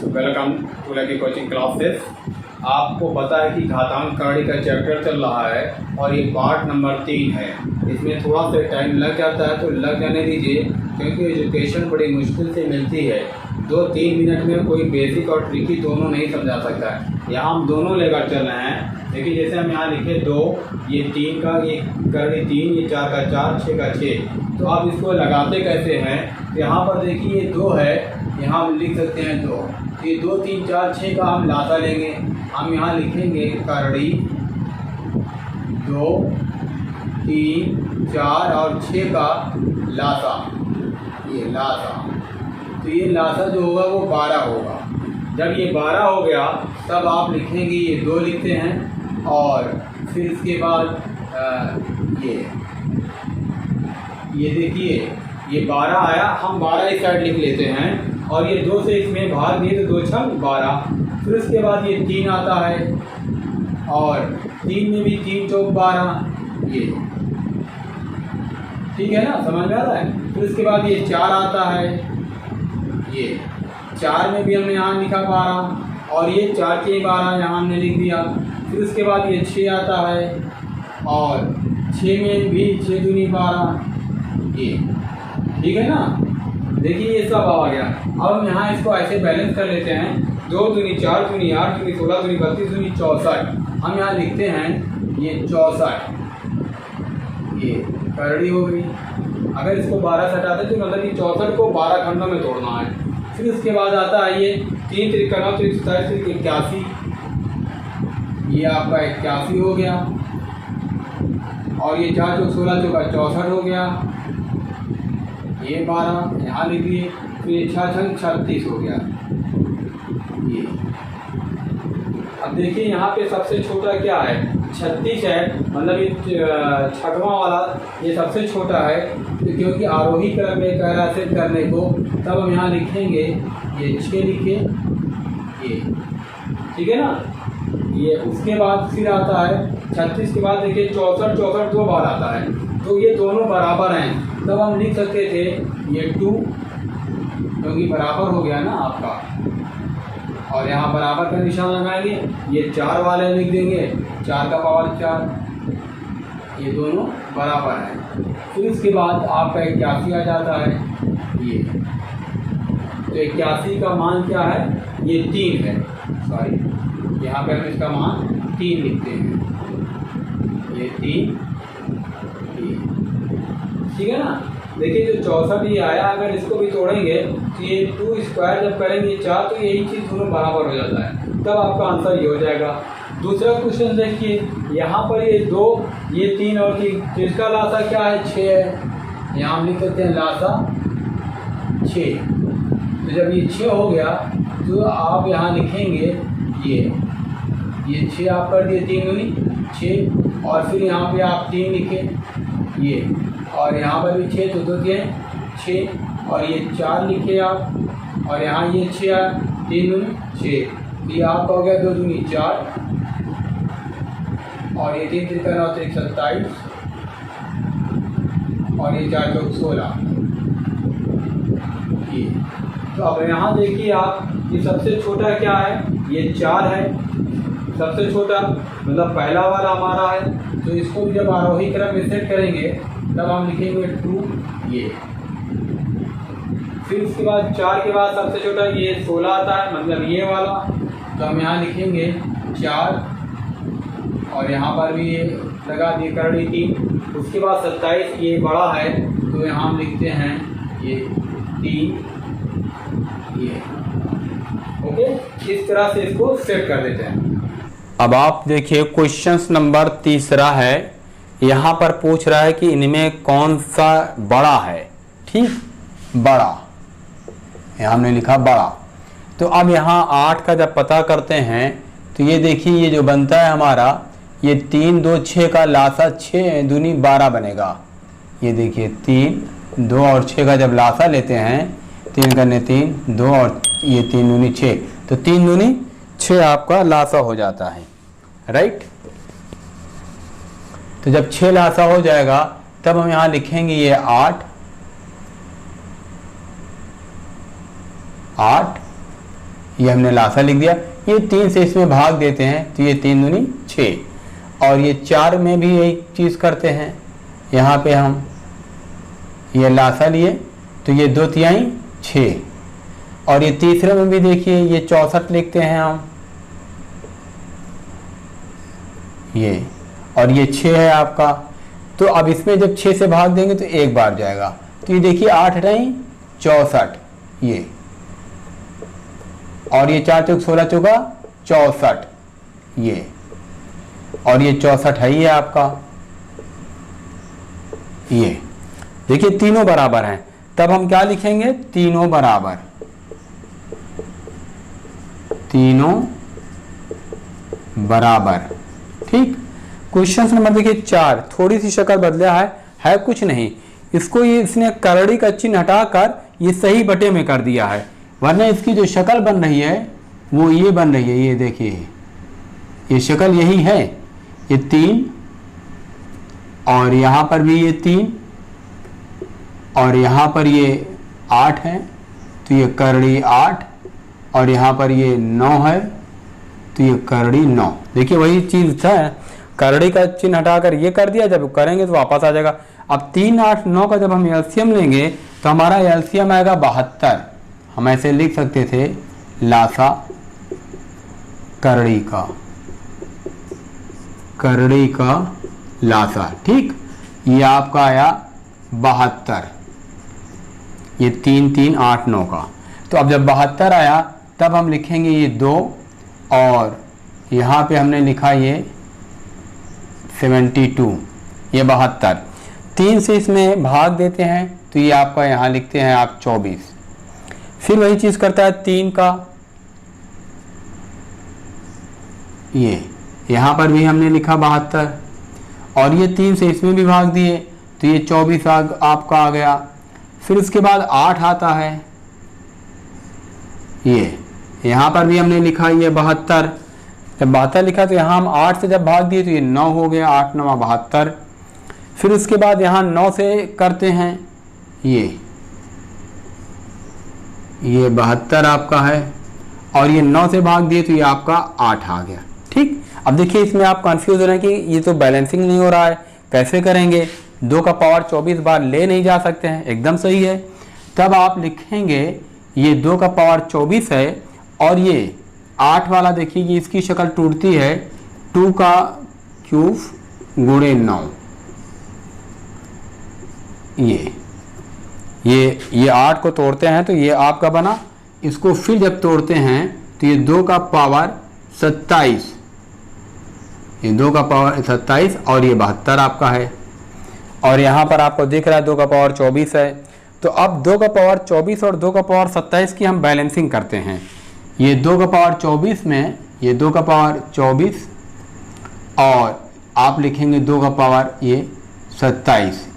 Welcome to lucky coaching classes. आपको पता है कि घातांक करड़ी का चैप्टर चल रहा है और ये पार्ट नंबर 3 है। इसमें थोड़ा सा टाइम लग जाता है तो लग जाने दीजिए, क्योंकि एजुकेशन बड़ी मुश्किल से मिलती है। 2-3 मिनट में कोई बेसिक और ट्रिकी दोनों नहीं समझा सकता है। यहाँ हम दोनों लेकर चल रहे हैं। देखिए जैसे हम यहाँ लिखे 2, ये 3 का, ये करड़ी 3, ये 4 का 4, 6 का 6। तो आप इसको लगाते कैसे हैं? यहाँ पर देखिए ये 2 है, यहाँ हम लिख सकते हैं 2। ये 2, 3, 4, 6 का हम लासा लेंगे। हम यहाँ लिखेंगे करड़ी 2, 3, 4 और 6 का लासा, ये लासा। तो ये लासा जो होगा वो 12 होगा। जब ये 12 हो गया तब आप लिखेंगे, ये 2 लिखते हैं और फिर इसके बाद ये देखिए ये 12 आया, हम 12 इस साइड लिख लेते हैं और ये 2 से इसमें भाग दिए तो 2 छक 12। फिर उसके बाद ये 3 आता है और 3 में भी 3 चौक 12, ये ठीक है ना, समझ में आ रहा है। फिर उसके बाद ये 4 आता है, ये 4 में भी हमने यहाँ लिखा 12 और ये 4 के 12 यहाँ हमने लिख दिया। फिर उसके बाद ये 6 आता है और 6 में भी 6 दूनी 12, ये ठीक है ना। देखिए ये सब आ गया। अब हम यहाँ इसको ऐसे बैलेंस कर लेते हैं। 2 दूनी 4 दूनी 8 दूनी 16 दूनी 32 दूनी 64। हम यहाँ लिखते हैं ये 64, ये करड़ी हो गई। अगर इसको 12 से हटाते तो मतलब ये 64 को 12 खंडों में तोड़ना है। फिर उसके बाद आता है ये 3 त्रिक 9 त्रिक 27 त्रिक 81, ये आपका 81 हो गया। और ये 4 चौक 16 चौका 64 हो गया, ये 12 यहाँ लिख दिए। फिर ये 6 छक 36 हो गया, ये। अब देखिए यहाँ पे सबसे छोटा क्या है, 36 है, मतलब ये छठवां वाला ये सबसे छोटा है। तो क्योंकि आरोही क्रम में कह रहा सेट करने को, तब हम यहाँ लिखेंगे ये 6 लिखे, ये ठीक है ना। ये उसके बाद फिर आता है 36 के बाद देखिए 64 2 बार आता है, तो ये दोनों बराबर हैं। तब हम लिख सकते थे ये 2, क्योंकि बराबर हो गया ना आपका, और यहाँ बराबर का निशान लगाएंगे। ये 4 वाले लिख देंगे, 4 का पावर 4, ये दोनों बराबर हैं। फिर इसके बाद आपका 81 आ जाता है, ये तो 81 का मान क्या है, ये 3 है, सॉरी यहाँ पे हम इसका मान 3 लिखते हैं, ये 3, ठीक है ना। देखिए जो 64 ये आया, अगर इसको भी तोड़ेंगे तो ये 2 स्क्वायर जब करेंगे 4, तो यही चीज़ दोनों बराबर हो जाता है। तब आपका आंसर ये हो जाएगा। दूसरा क्वेश्चन देखिए, यहाँ पर ये 2, ये 3 और 3, तो इसका लासा क्या है, 6 है। यहाँ हम लिख सकते हैं लासा 6। तो जब ये 6 हो गया तो आप यहाँ लिखेंगे ये 6 आप कर दिए, 3 दूनी 6, और फिर यहाँ पे आप 3 लिखे, ये, और यहाँ पर भी 6, तो 2 दिए 6, और ये 4 लिखे आप, और यहाँ ये 6 3 दूनी 6, ये आपका हो गया 2 दूनी 4, और ये 3 त्रिक 9 त्रिक 27, और ये 4 चौक 16, ये। तो अब यहाँ देखिए आप, ये सबसे छोटा क्या है, ये 4 है सबसे छोटा, मतलब पहला वाला हमारा है। तो इसको भी जब आरोही क्रम में सेट करेंगे तब हम लिखेंगे 2, ये। फिर उसके बाद 4 के बाद सबसे छोटा ये 16 आता है, मतलब ये वाला, तो हम यहाँ लिखेंगे 4, और यहाँ पर भी ये लगा दिए करड़ी 3। उसके बाद 27, ये बड़ा है, तो यहाँ हम लिखते हैं ये 3, ये। ओके, इस तरह से इसको सेट कर देते हैं। अब आप देखिए क्वेश्चन नंबर 3 है। यहाँ पर पूछ रहा है कि इनमें कौन सा बड़ा है, ठीक, बड़ा, यहाँ हमने लिखा बड़ा। तो अब यहाँ 8 का जब पता करते हैं तो ये देखिए ये जो बनता है हमारा, ये 3 2 6 का लासा 6 दूनी 12 बनेगा। ये देखिए 3 2 और 6 का जब लासा लेते हैं, 3 करने 3 2 और ये 3 दूनी 6, तो 3 दूनी 6 आपका लासा हो जाता है, राइट। तो जब 6 लासा हो जाएगा तब हम यहाँ लिखेंगे ये 8, ये हमने लासा लिख दिया। ये 3 से इसमें भाग देते हैं तो ये 3 दूनी 6, और ये 4 में भी यही चीज़ करते हैं। यहाँ पे हम ये लासा लिए तो ये 2 तिहाई 6, और ये तीसरे में भी देखिए ये 64 लिखते हैं हम, ये, और ये 6 है आपका। तो अब इसमें जब 6 से भाग देंगे तो 1 बार जाएगा, तो ये देखिए 8 नहीं 64 ये, और ये 4 चौक 16 चौका 64 ये, और ये 64 है ये आपका। ये देखिए तीनों बराबर हैं, तब हम क्या लिखेंगे, तीनों बराबर, तीनों बराबर। ठीक। क्वेश्चन नंबर देखिए 4, थोड़ी सी शक्ल बदला है कुछ नहीं, इसको ये इसने करड़ी का चिन्ह हटाकर ये सही बटे में कर दिया है, वरना इसकी जो शक्ल बन रही है वो ये बन रही है। ये देखिए ये शक्ल यही है, ये 3, और यहाँ पर भी ये 3, और यहाँ पर ये 8 है तो ये करड़ी 8, और यहाँ पर ये 9 है तो ये करड़ी 9। देखिए वही चीज़ था, करड़ी का चिन्ह हटाकर ये कर दिया, जब करेंगे तो वापस आ जाएगा। अब 3, 8, 9 का जब हम एलसीएम लेंगे तो हमारा एलसीएम आएगा 72। हम ऐसे लिख सकते थे लासा करड़ी का लासा। ठीक। ये आपका आया 72, ये 3, 3, 8, 9 का। तो अब जब 72 आया तब हम लिखेंगे ये 2, और यहाँ पे हमने लिखा ये 72, ये 72। 3 से इसमें भाग देते हैं तो ये आपका यहाँ लिखते हैं आप 24। फिर वही चीज़ करता है 3 का, ये यहाँ पर भी हमने लिखा 72, और ये 3 से इसमें भी भाग दिए तो ये 24 आपका आ गया। फिर उसके बाद 8 आता है, ये यहाँ पर भी हमने लिखा ये 72। जब 72 लिखा तो यहाँ हम 8 से जब भाग दिए तो ये 9 हो गया, 8 9 72। फिर उसके बाद यहाँ 9 से करते हैं, ये 72 आपका है, और ये 9 से भाग दिए तो ये आपका 8 आ गया। ठीक। अब देखिए इसमें आप कंफ्यूज हो रहे हैं कि ये तो बैलेंसिंग नहीं हो रहा है, कैसे करेंगे, 2 का पावर 24 बार ले नहीं जा सकते हैं, एकदम सही है। तब आप लिखेंगे ये 2 का पावर 24 है, और ये 8 वाला देखिए कि इसकी शक्ल टूटती है 2 का क्यूब गुणे 9, ये 8 को तोड़ते हैं तो ये आपका बना। इसको फिर जब तोड़ते हैं तो ये 2 का पावर 27, ये 2 का पावर 27, और ये 72 आपका है, और यहाँ पर आपको दिख रहा है 2 का पावर 24 है। तो अब 2 का पावर 24 और 2 का पावर 27 की हम बैलेंसिंग करते हैं। ये 2 का पावर 24 में ये 2 का पावर 24, और आप लिखेंगे 2 का पावर ये 27।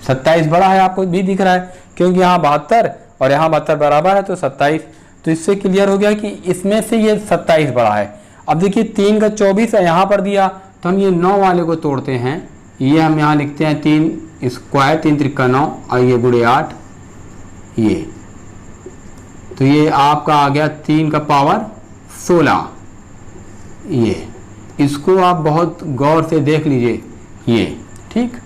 27 बड़ा है, आपको भी दिख रहा है क्योंकि यहाँ 72 और यहाँ 72 बराबर है तो 27। तो इससे क्लियर हो गया कि इसमें से ये 27 बड़ा है। अब देखिए 3 का 24 है यहाँ पर दिया, तो हम ये 9 वाले को तोड़ते हैं। ये हम यहाँ लिखते हैं 3 स्क्वायर, 3 त्रिका 9, और ये गुणे 8, ये तो ये आपका आ गया 3 का पावर 16। ये इसको आप बहुत गौर से देख लीजिए, ये ठीक,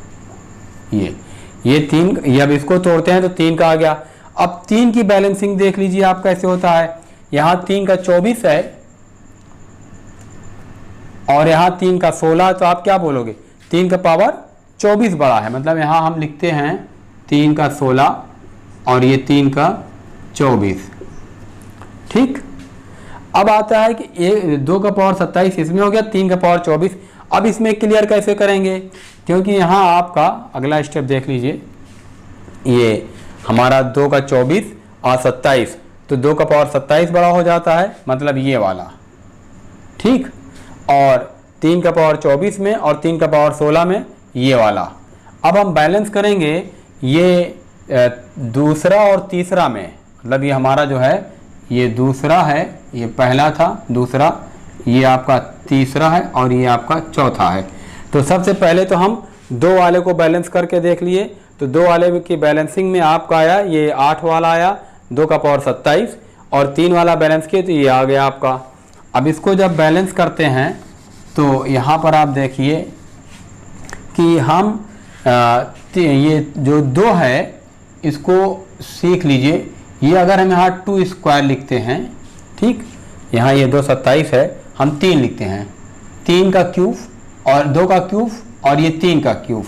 ये 3, ये अब इसको तोड़ते हैं तो 3 का आ गया। अब 3 की बैलेंसिंग देख लीजिए आप कैसे होता है। यहाँ 3 का 24 है और यहाँ 3 का 16, तो आप क्या बोलोगे, 3 का पावर 24 बड़ा है, मतलब यहाँ हम लिखते हैं 3 का 16 और ये 3 का 24। ठीक। अब आता है कि ये 2 का पावर 27 इसमें हो गया, 3 का पावर 24। अब इसमें क्लियर कैसे करेंगे, क्योंकि यहाँ आपका अगला स्टेप देख लीजिए, ये हमारा 2 का 24 और 27, तो 2 का पावर 27 बड़ा हो जाता है, मतलब ये वाला। ठीक। और 3 का पावर 24 में और 3 का पावर 16 में ये वाला। अब हम बैलेंस करेंगे ये दूसरा और तीसरा में, मतलब ये हमारा जो है ये दूसरा है, ये पहला था दूसरा, ये आपका तीसरा है और ये आपका चौथा है। तो सबसे पहले तो हम 2 वाले को बैलेंस करके देख लिए, तो 2 वाले की बैलेंसिंग में आपका आया ये 8 वाला आया, 2 का पावर 27, और 3 वाला बैलेंस किए तो ये आ गया आपका। अब इसको जब बैलेंस करते हैं तो यहाँ पर आप देखिए कि हम ये जो 2 है इसको सीख लीजिए। ये अगर हम यहाँ 2 स्क्वायर लिखते हैं, ठीक, यहाँ ये 2 27 है, हम 3 लिखते हैं, 3 का क्यूब और 2 का क्यूब और ये 3 का क्यूब,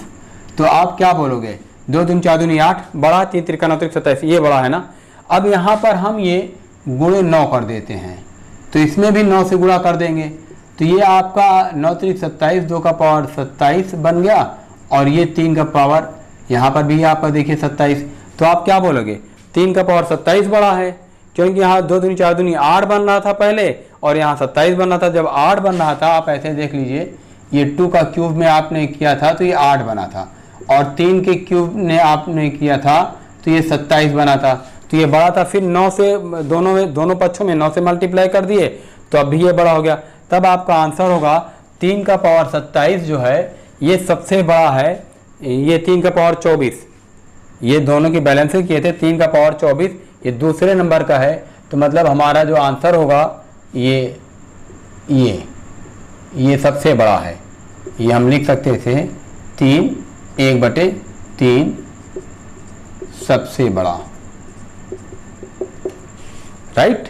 तो आप क्या बोलोगे? 2 दूनी 4 दूनी 8, बड़ा 3 त्रिका 9 त्रिक 27, ये बड़ा है ना। अब यहाँ पर हम ये गुणे 9 कर देते हैं, तो इसमें भी 9 से गुणा कर देंगे, तो ये आपका 9 त्रिक 27, 2 का पावर 27 बन गया और ये 3 का पावर यहाँ पर भी आपका देखिए 27। तो आप क्या बोलोगे? 3 का पावर 27 बड़ा है, क्योंकि यहाँ 2 दूनी 4 दूनी 8 बन रहा था पहले और यहाँ 27 बन रहा था। जब 8 बन रहा था आप ऐसे देख लीजिए, ये 2 का क्यूब में आपने किया था तो ये 8 बना था और 3 के क्यूब ने आपने किया था तो ये 27 बना था, तो ये बड़ा था। फिर 9 से दोनों पक्षों में 9 से मल्टीप्लाई कर दिए तो अब भी ये बड़ा हो गया। तब आपका आंसर होगा 3 का पावर 27 जो है ये सबसे बड़ा है। ये 3 का पावर 24, ये दोनों की बैलेंस किए थे, 3 का पावर 24 ये दूसरे नंबर का है, तो मतलब हमारा जो आंसर होगा ये सबसे बड़ा है। ये हम लिख सकते थे 3 1/3 सबसे बड़ा, राइट।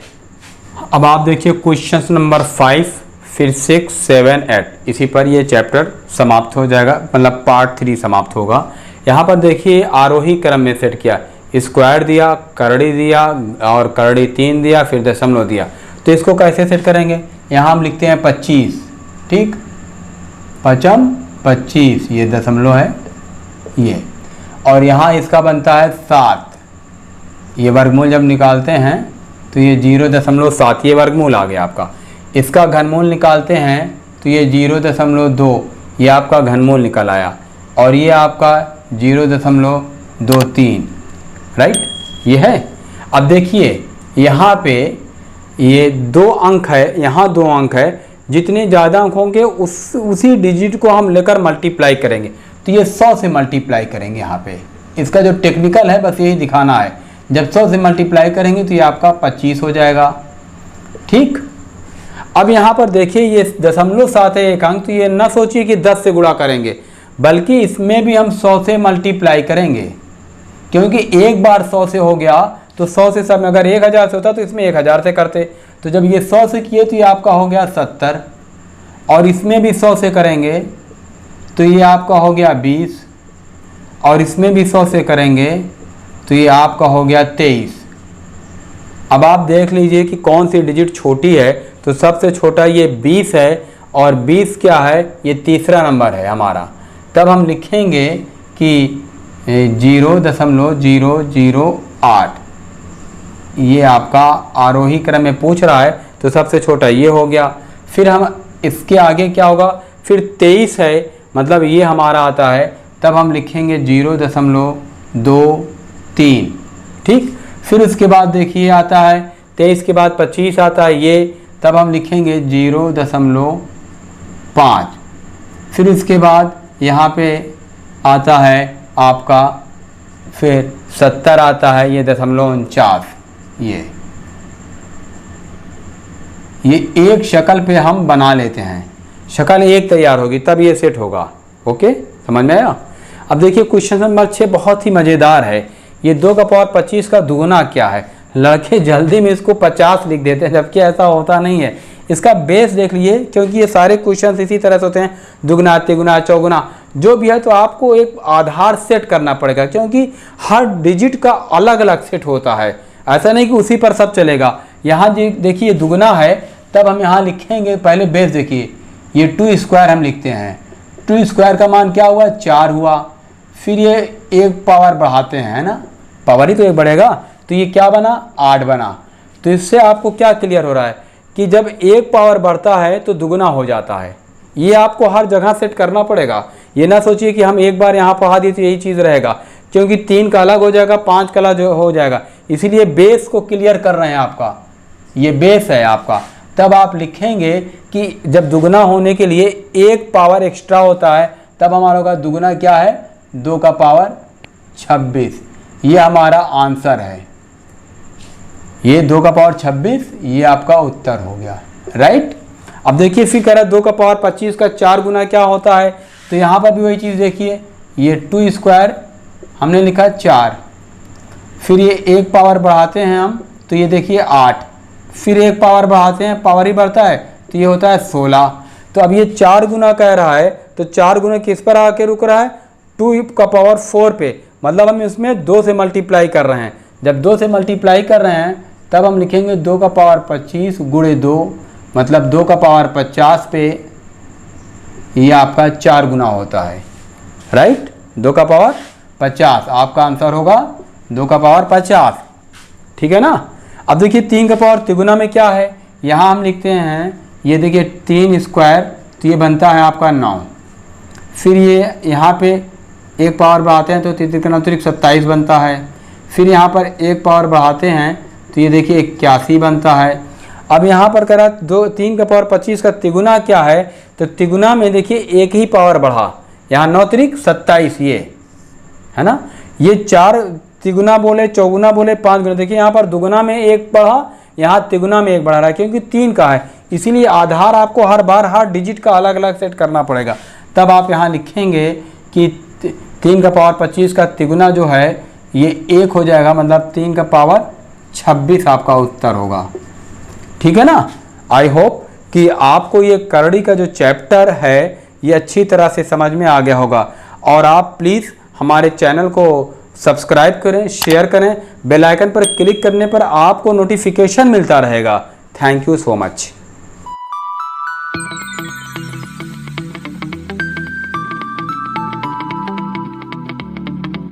अब आप देखिए क्वेश्चन नंबर 5, फिर 6, 7, 8, इसी पर ये चैप्टर समाप्त हो जाएगा, मतलब पार्ट 3 समाप्त होगा। यहाँ पर देखिए आरोही क्रम में सेट किया, स्क्वायर दिया, करड़ी दिया और करड़ी 3 दिया, फिर दशमलव दिया। तो इसको कैसे सेट करेंगे? यहाँ हम लिखते हैं 25, ठीक, 25, ये दशमलव है ये, और यहाँ इसका बनता है 7, ये वर्गमूल जब निकालते हैं तो ये 0.7, ये वर्गमूल आ गया आपका। इसका घनमूल निकालते हैं तो ये 0.2, ये आपका घनमूल निकल आया, और ये आपका 0.23, राइट, ये है। अब देखिए यहाँ पे ये 2 अंक है, यहाँ 2 अंक है, जितने ज़्यादा अंक होंगे उसी डिजिट को हम लेकर मल्टीप्लाई करेंगे, तो ये 100 से मल्टीप्लाई करेंगे। यहाँ पे इसका जो टेक्निकल है बस यही दिखाना है, जब 100 से मल्टीप्लाई करेंगे तो ये आपका 25 हो जाएगा, ठीक। अब यहाँ पर देखिए ये 0.7 है एक अंक, तो ये ना सोचिए कि 10 से गुणा करेंगे, बल्कि इसमें भी हम 100 से मल्टीप्लाई करेंगे, क्योंकि एक बार 100 से हो गया तो 100 से सब में अगर 1000 से होता तो इसमें 1000 से करते, तो जब ये 100 से किए तो ये आपका हो गया 70, और इसमें भी 100 से करेंगे तो ये आपका हो गया 20, और इसमें भी 100 से करेंगे तो ये आपका हो गया 23। अब आप देख लीजिए कि कौन सी डिजिट छोटी है, तो सबसे छोटा ये 20 है, और 20 क्या है? ये तीसरा नंबर है हमारा। तब हम लिखेंगे कि 0.008, ये आपका आरोही क्रम में पूछ रहा है तो सबसे छोटा ये हो गया। फिर हम इसके आगे क्या होगा? फिर 23 है, मतलब ये हमारा आता है, तब हम लिखेंगे 0.23, ठीक। फिर उसके बाद देखिए आता है 23 के बाद 25 आता है ये, तब हम लिखेंगे 0.5। फिर उसके बाद यहाँ पे आता है आपका फिर 70 आता है, ये 0.49, ये एक शक्ल पे हम बना लेते हैं, शक्ल एक तैयार होगी तब ये सेट होगा। ओके, समझ में आया? अब देखिए क्वेश्चन नंबर 6 बहुत ही मज़ेदार है। ये 2 का पावर 25 का दुगुना क्या है? लड़के जल्दी में इसको 50 लिख देते हैं, जबकि ऐसा होता नहीं है। इसका बेस देख लीजिए, क्योंकि ये सारे क्वेश्चन इसी तरह से होते हैं, दुगुना, तिगुना, चौगुना, जो भी है, तो आपको एक आधार सेट करना पड़ेगा, क्योंकि हर डिजिट का अलग अलग सेट होता है, ऐसा नहीं कि उसी पर सब चलेगा। यहाँ देखिए दुगुना है, तब हम यहाँ लिखेंगे, पहले बेस देखिए, ये 2 स्क्वायर हम लिखते हैं, 2 स्क्वायर का मान क्या हुआ? 4 हुआ। फिर ये एक पावर बढ़ाते हैं, है ना, पावर ही तो एक बढ़ेगा, तो ये क्या बना? 8 बना। तो इससे आपको क्या क्लियर हो रहा है कि जब एक पावर बढ़ता है तो दुगुना हो जाता है। ये आपको हर जगह सेट करना पड़ेगा। ये ना सोचिए कि हम एक बार यहाँ पढ़ा दिए तो यही चीज़ रहेगा, क्योंकि 3 का अलग हो जाएगा, 5 का अलग हो जाएगा। इसीलिए बेस को क्लियर कर रहे हैं आपका, ये बेस है आपका। तब आप लिखेंगे कि जब दुगुना होने के लिए एक पावर एक्स्ट्रा होता है, तब हमारा होगा दुगुना क्या है? 2 का पावर 26। ये हमारा आंसर है, ये 2 का पावर 26, ये आपका उत्तर हो गया, राइट। अब देखिए फिर कह रहा है 2 का पावर 25 का 4 गुना क्या होता है, तो यहाँ पर भी वही चीज़ देखिए, ये 2 स्क्वायर हमने लिखा 4, फिर ये 1 पावर बढ़ाते हैं हम, तो ये देखिए 8, फिर 1 पावर बढ़ाते हैं, पावर ही बढ़ता है, तो ये होता है 16। तो अब ये 4 गुना कह रहा है, तो 4 गुना किस पर आके रुक रहा है, 2 का पावर 4 पे, मतलब हम इसमें 2 से मल्टीप्लाई कर रहे हैं। जब 2 से मल्टीप्लाई कर रहे हैं तब हम लिखेंगे 2 का पावर 25 गुणे 2, मतलब 2 का पावर 50 पे ये आपका 4 गुना होता है, राइट। 2 का पावर 50 आपका आंसर होगा 2 का पावर 50, ठीक है ना। अब देखिए 3 का पावर तिगुना में क्या है, यहाँ हम लिखते हैं, ये देखिए 3 स्क्वायर, तो ये बनता है आपका 9, फिर ये यहाँ पे 1 पावर बढ़ाते हैं तो 27 बनता है, फिर यहाँ पर 1 पावर बढ़ाते हैं तो ये देखिए 81 बनता है। अब यहाँ पर करा 3 का पावर 25 का तिगुना क्या है, तो तिगुना में देखिए 1 ही पावर बढ़ा, यहाँ 9 त्रिक 27, ये है ना। ये 4 तिगुना बोले, चौगुना बोले, 5 गुना, देखिए यहाँ पर दुगुना में 1 बढ़ा, यहाँ तिगुना में 1 बढ़ा रहा है, क्योंकि 3 का है, इसीलिए आधार आपको हर डिजिट का अलग अलग सेट करना पड़ेगा। तब आप यहाँ लिखेंगे कि 3 का पावर 25 का तिगुना जो है ये 1 हो जाएगा, मतलब 3 का पावर 26 आपका उत्तर होगा, ठीक है ना। आई होप कि आपको ये करड़ी का जो चैप्टर है ये अच्छी तरह से समझ में आ गया होगा, और आप प्लीज़ हमारे चैनल को सब्सक्राइब करें, शेयर करें, बेल आइकन पर क्लिक करने पर आपको नोटिफिकेशन मिलता रहेगा। Thank you so much.